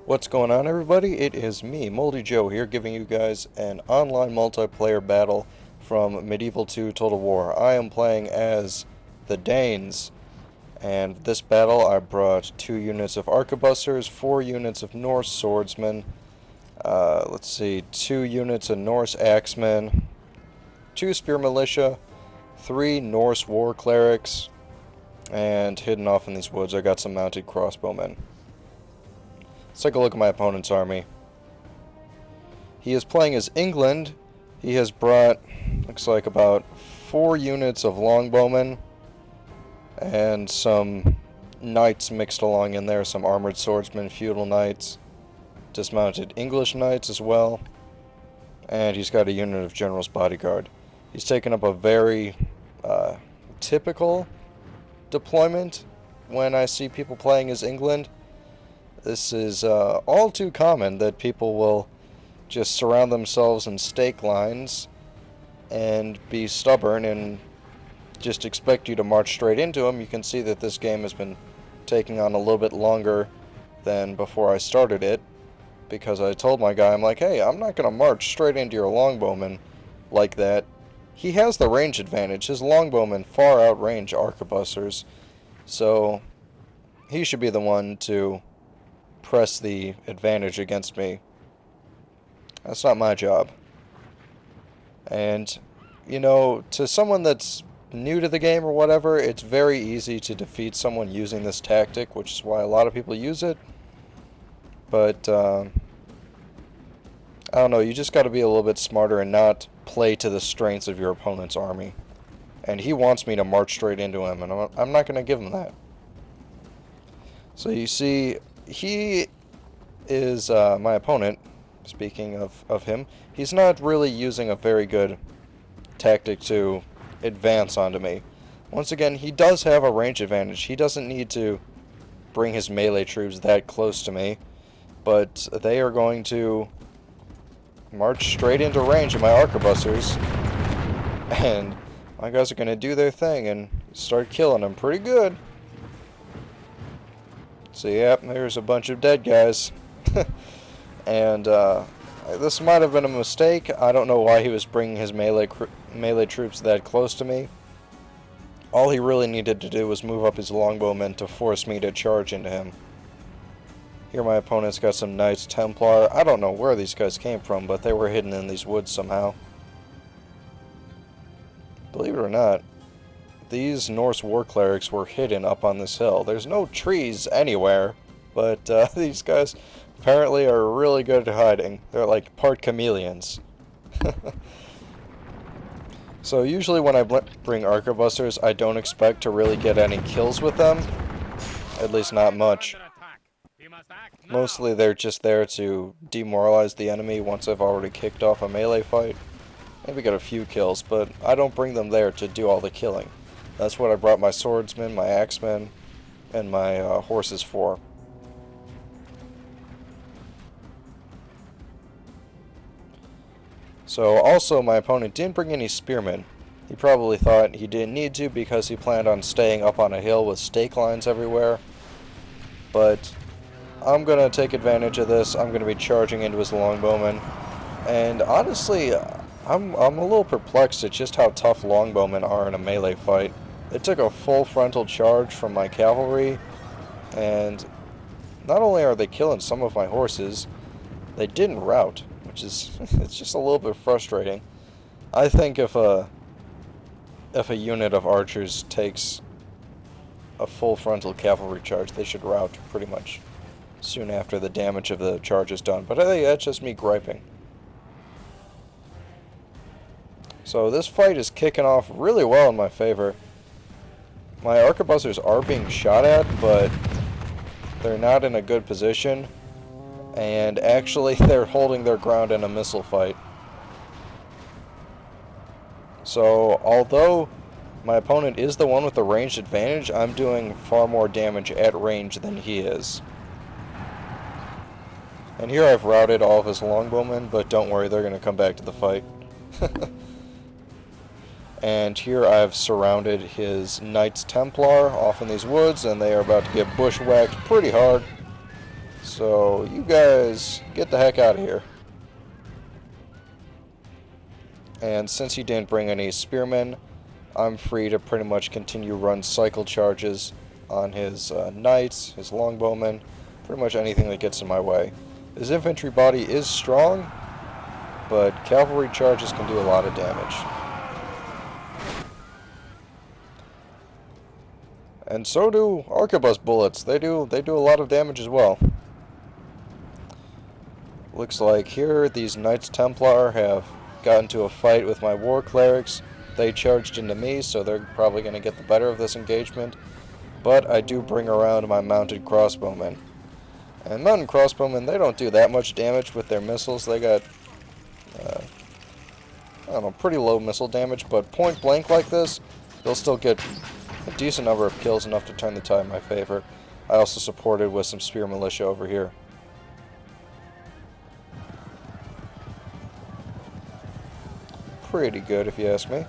What's going on, everybody? It is me, Moldy Joe, here giving you guys an online multiplayer battle from Medieval 2 Total War. I am playing as the Danes, and this battle I brought 2 units of arquebusters, 4 units of Norse swordsmen, 2 units of Norse axemen, 2 spear militia, 3 Norse war clerics, and hidden off in these woods I got some mounted crossbowmen. Let's take a look at my opponent's army. He is playing as England. He has brought, looks like about 4 units of longbowmen and some knights mixed along in there, some armored swordsmen, feudal knights, dismounted English knights as well, and he's got a unit of general's bodyguard. He's taken up a very typical deployment when I see people playing as England. This is all too common that people will just surround themselves in stake lines and be stubborn and just expect you to march straight into them. You can see that this game has been taking on a little bit longer than before I started it, because I told my guy, I'm like, hey, I'm not going to march straight into your longbowman like that. He has the range advantage. His longbowmen far outrange arquebusters, so he should be the one to press the advantage against me. That's not my job. And, you know, to someone that's new to the game or whatever, it's very easy to defeat someone using this tactic, which is why a lot of people use it. But, I don't know, you just got to be a little bit smarter and not play to the strengths of your opponent's army. And he wants me to march straight into him, and I'm not going to give him that. So you see, he is, my opponent, speaking of him, he's not really using a very good tactic to advance onto me. Once again, he does have a range advantage. He doesn't need to bring his melee troops that close to me, but they are going to march straight into range of my arquebusters, and my guys are going to do their thing and start killing them pretty good. So yep, there's a bunch of dead guys. And this might have been a mistake. I don't know why he was bringing his melee troops that close to me. All he really needed to do was move up his longbowmen to force me to charge into him. Here my opponent's got some Knights Templar. I don't know where these guys came from, but they were hidden in these woods somehow. Believe it or not, these Norse war clerics were hidden up on this hill. There's no trees anywhere, but these guys apparently are really good at hiding. They're like part chameleons. So usually when I bring arquebusters, I don't expect to really get any kills with them. At least not much. Mostly they're just there to demoralize the enemy once I've already kicked off a melee fight. Maybe get a few kills, but I don't bring them there to do all the killing. That's what I brought my swordsmen, my axemen, and my horses for. So also my opponent didn't bring any spearmen. He probably thought he didn't need to because he planned on staying up on a hill with stake lines everywhere. But I'm going to take advantage of this. I'm going to be charging into his longbowmen. And honestly, I'm a little perplexed at just how tough longbowmen are in a melee fight. They took a full frontal charge from my cavalry, and not only are they killing some of my horses, they didn't rout, which is it's just a little bit frustrating. I think if a unit of archers takes a full frontal cavalry charge, they should rout pretty much soon after the damage of the charge is done. But hey, that's just me griping. So this fight is kicking off really well in my favor. My arquebusters are being shot at, but they're not in a good position. And actually, they're holding their ground in a missile fight. So, although my opponent is the one with the ranged advantage, I'm doing far more damage at range than he is. And here I've routed all of his longbowmen, but don't worry, they're going to come back to the fight. And here I've surrounded his Knights Templar off in these woods, and they are about to get bushwhacked pretty hard. So, you guys, get the heck out of here. And since he didn't bring any spearmen, I'm free to pretty much continue run cycle charges on his knights, his longbowmen, pretty much anything that gets in my way. His infantry body is strong, but cavalry charges can do a lot of damage. And so do arquebus bullets. They do a lot of damage as well. Looks like here these Knights Templar have got into a fight with my war clerics. They charged into me, so they're probably going to get the better of this engagement. But I do bring around my mounted crossbowmen. And mounted crossbowmen, they don't do that much damage with their missiles. They got, I don't know, pretty low missile damage, but point blank like this, they'll still get a decent number of kills, enough to turn the tide in my favor. I also supported with some spear militia over here. Pretty good, if you ask me.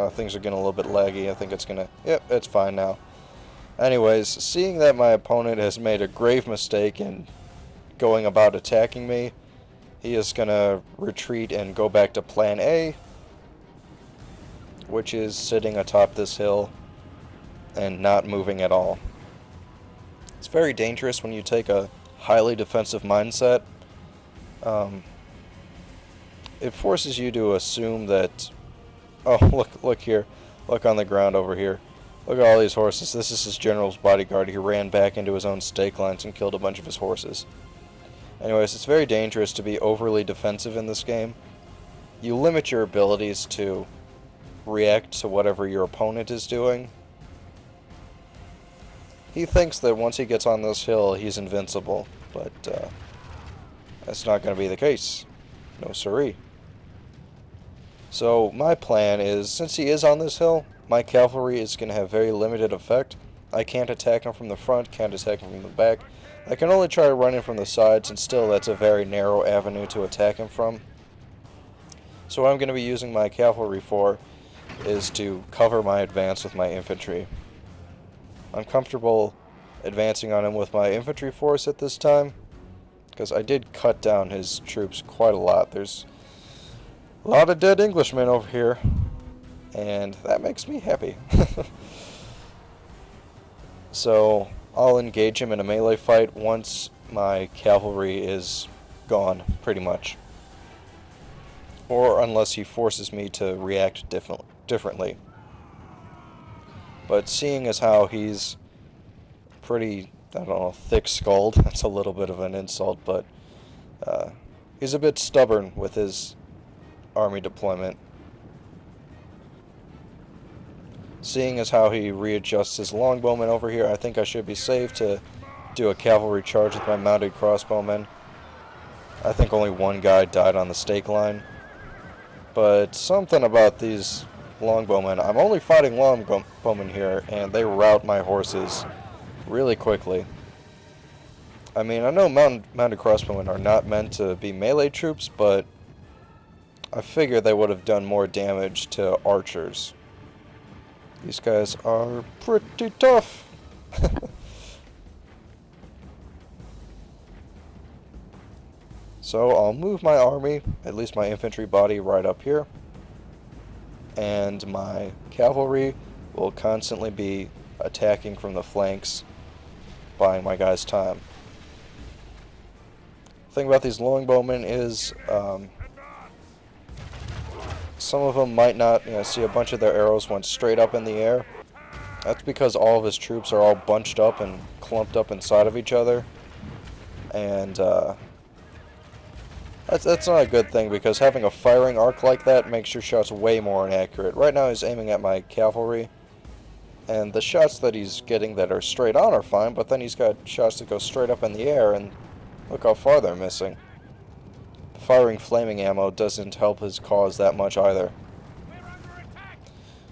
Things are getting a little bit laggy. I think it's gonna... Yep, it's fine now. Anyways, seeing that my opponent has made a grave mistake in going about attacking me, he is gonna retreat and go back to Plan A, which is sitting atop this hill and not moving at all. It's very dangerous when you take a highly defensive mindset. It forces you to assume that... Oh, look here. Look on the ground over here. Look at all these horses. This is his general's bodyguard. He ran back into his own stake lines and killed a bunch of his horses. Anyways, it's very dangerous to be overly defensive in this game. You limit your abilities to react to whatever your opponent is doing. He thinks that once he gets on this hill, he's invincible, but that's not going to be the case. No siree. So my plan is, since he is on this hill, my cavalry is going to have very limited effect. I can't attack him from the front, can't attack him from the back. I can only try to run in from the sides, and still that's a very narrow avenue to attack him from. So what I'm going to be using my cavalry for is to cover my advance with my infantry. I'm comfortable advancing on him with my infantry force at this time, because I did cut down his troops quite a lot. There's a lot of dead Englishmen over here, and that makes me happy. So I'll engage him in a melee fight once my cavalry is gone, pretty much. Or unless he forces me to react differently. But seeing as how he's pretty, I don't know, thick-skulled, that's a little bit of an insult, but he's a bit stubborn with his army deployment. Seeing as how he readjusts his longbowmen over here, I think I should be safe to do a cavalry charge with my mounted crossbowmen. I think only one guy died on the stake line. But something about these longbowmen, I'm only fighting longbowmen here, and they rout my horses really quickly. I mean, I know mounted crossbowmen are not meant to be melee troops, but I figure they would have done more damage to archers. These guys are pretty tough. So I'll move my army, at least my infantry body, right up here. And my cavalry will constantly be attacking from the flanks, buying my guys time. The thing about these longbowmen is some of them might not, see a bunch of their arrows went straight up in the air. That's because all of his troops are all bunched up and clumped up inside of each other. And that's not a good thing, because having a firing arc like that makes your shots way more inaccurate. Right now he's aiming at my cavalry, and the shots that he's getting that are straight on are fine, but then he's got shots that go straight up in the air, and look how far they're missing. Firing flaming ammo doesn't help his cause that much either.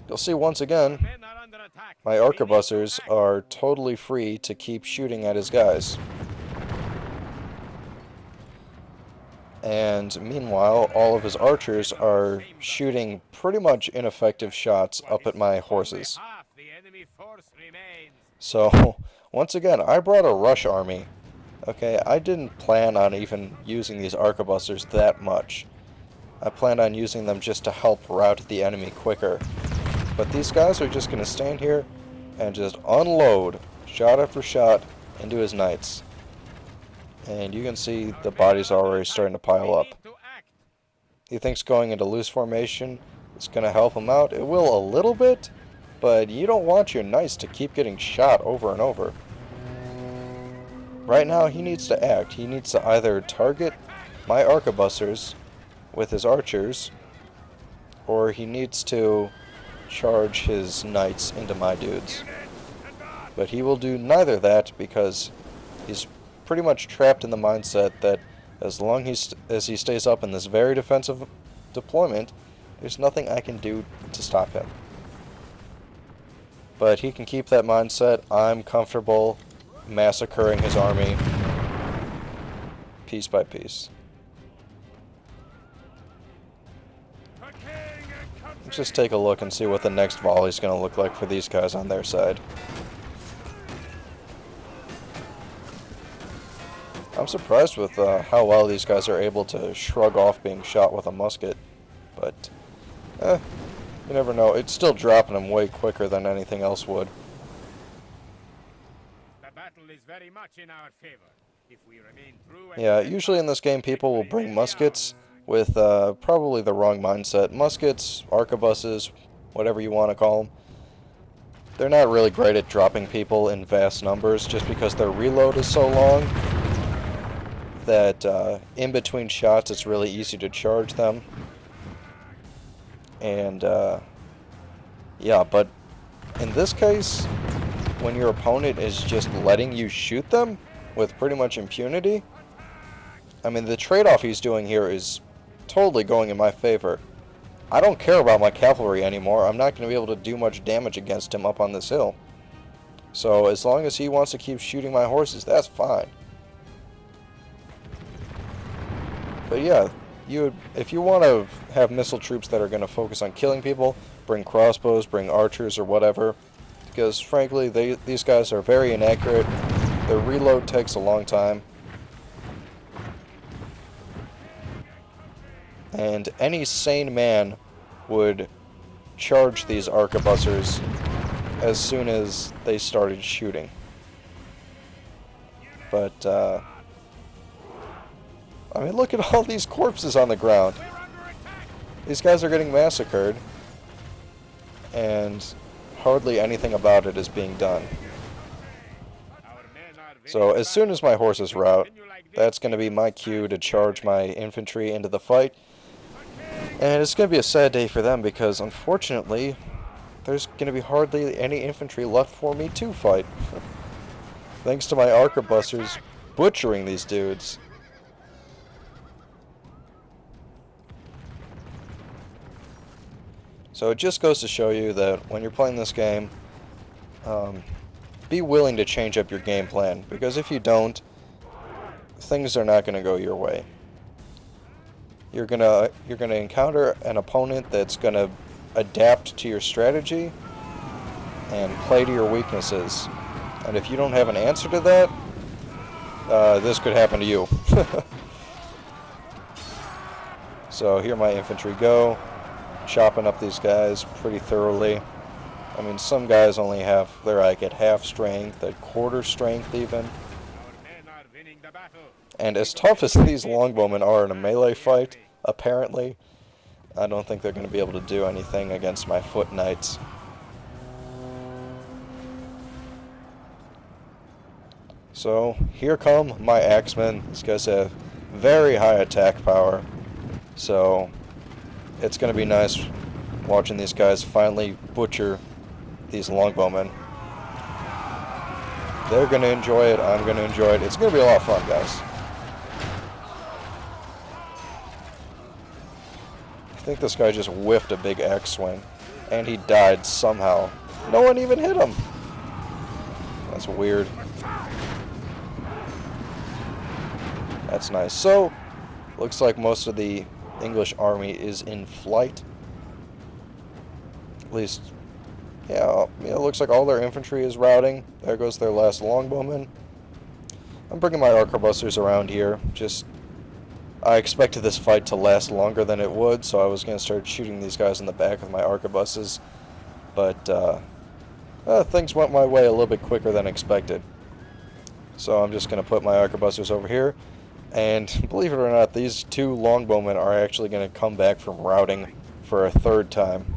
You'll see once again, my arquebussers are totally free to keep shooting at his guys. And meanwhile, all of his archers are shooting pretty much ineffective shots up at my horses. So Once again, I brought a rush army. Okay, I didn't plan on even using these arquebusters that much. I planned on using them just to help rout the enemy quicker. But these guys are just going to stand here and just unload shot after shot into his knights. And you can see the bodies are already starting to pile up. He thinks going into loose formation is going to help him out. It will a little bit, but you don't want your knights to keep getting shot over and over. Right now he needs to act. He needs to either target my arquebusters with his archers, or he needs to charge his knights into my dudes. But he will do neither that because he's pretty much trapped in the mindset that as long as he stays up in this very defensive deployment, there's nothing I can do to stop him. But he can keep that mindset. I'm comfortable massacring his army piece by piece. Let's just take a look and see what the next volley is going to look like for these guys on their side. I'm surprised with how well these guys are able to shrug off being shot with a musket, but you never know. It's still dropping them way quicker than anything else would. The battle is very much in our favor. If we remain true. Yeah, usually in this game people will bring muskets with probably the wrong mindset. Muskets, arquebuses, whatever you want to call them. They're not really great at dropping people in vast numbers just because their reload is so long that in between shots it's really easy to charge them. And yeah, but in this case, when your opponent is just letting you shoot them with pretty much impunity, I mean, the trade-off he's doing here is totally going in my favor. I don't care about my cavalry anymore. I'm not going to be able to do much damage against him up on this hill. So as long as he wants to keep shooting my horses, that's fine. But yeah, if you want to have missile troops that are going to focus on killing people, bring crossbows, bring archers or whatever. Because frankly, these guys are very inaccurate. Their reload takes a long time. And any sane man would charge these arquebussers as soon as they started shooting. But, I mean, look at all these corpses on the ground. These guys are getting massacred, and hardly anything about it is being done. So as soon as my horses rout, that's going to be my cue to charge my infantry into the fight. And it's going to be a sad day for them because, unfortunately, there's going to be hardly any infantry left for me to fight. Thanks to my arquebusters butchering these dudes. So it just goes to show you that when you're playing this game, be willing to change up your game plan. Because if you don't, things are not going to go your way. You're gonna encounter an opponent that's gonna adapt to your strategy and play to your weaknesses. And if you don't have an answer to that, this could happen to you. So here my infantry go, chopping up these guys pretty thoroughly. I mean, some guys only have, they're like at half strength, at quarter strength even. And as tough as these longbowmen are in a melee fight, apparently, I don't think they're going to be able to do anything against my foot knights. So, here come my axemen. These guys have very high attack power. So, it's going to be nice watching these guys finally butcher these longbowmen. They're going to enjoy it. I'm going to enjoy it. It's going to be a lot of fun, guys. I think this guy just whiffed a big axe swing, and he died somehow. No one even hit him. That's weird. That's nice. So, looks like most of the English army is in flight. At least, yeah, it looks like all their infantry is routing. There goes their last longbowman. I'm bringing my arquebusters around here. I expected this fight to last longer than it would, so I was going to start shooting these guys in the back with my arquebuses. But things went my way a little bit quicker than expected. So I'm just going to put my arquebusters over here. And believe it or not, these two longbowmen are actually going to come back from routing for a third time.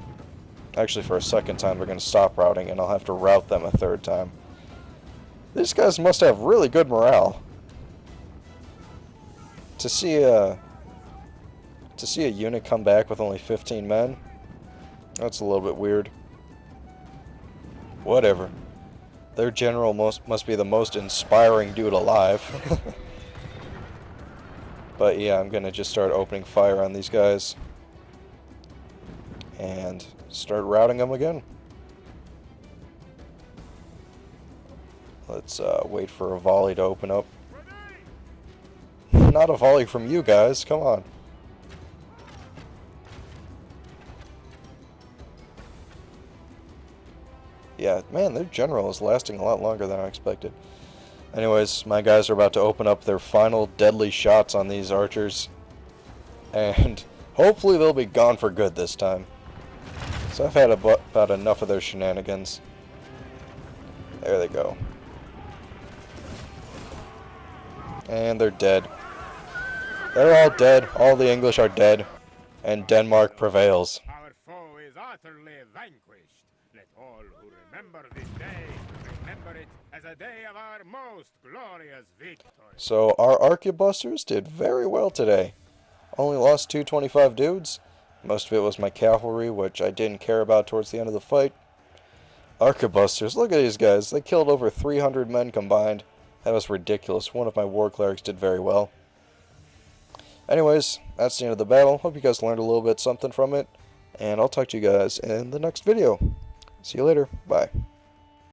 Actually, for a second time, they're going to stop routing, and I'll have to rout them a third time. These guys must have really good morale. To see a unit come back with only 15 men, that's a little bit weird. Whatever. Their general must be the most inspiring dude alive. But yeah, I'm gonna just start opening fire on these guys and start routing them again. Let's wait for a volley to open up. Not a volley from you guys, come on. Yeah, man, their general is lasting a lot longer than I expected. Anyways, my guys are about to open up their final deadly shots on these archers. And hopefully they'll be gone for good this time. So I've had about enough of their shenanigans. There they go. And they're dead. They're all dead. All the English are dead. And Denmark prevails. Our foe is utterly vanquished. Let all who remember this day remember it as a day of our most glorious victory. So our arquebusters did very well today. Only lost 225 dudes. Most of it was my cavalry, which I didn't care about towards the end of the fight. Arquebusters, look at these guys. They killed over 300 men combined. That was ridiculous. One of my war clerics did very well. Anyways, that's the end of the battle. Hope you guys learned a little bit something from it. And I'll talk to you guys in the next video. See you later. Bye.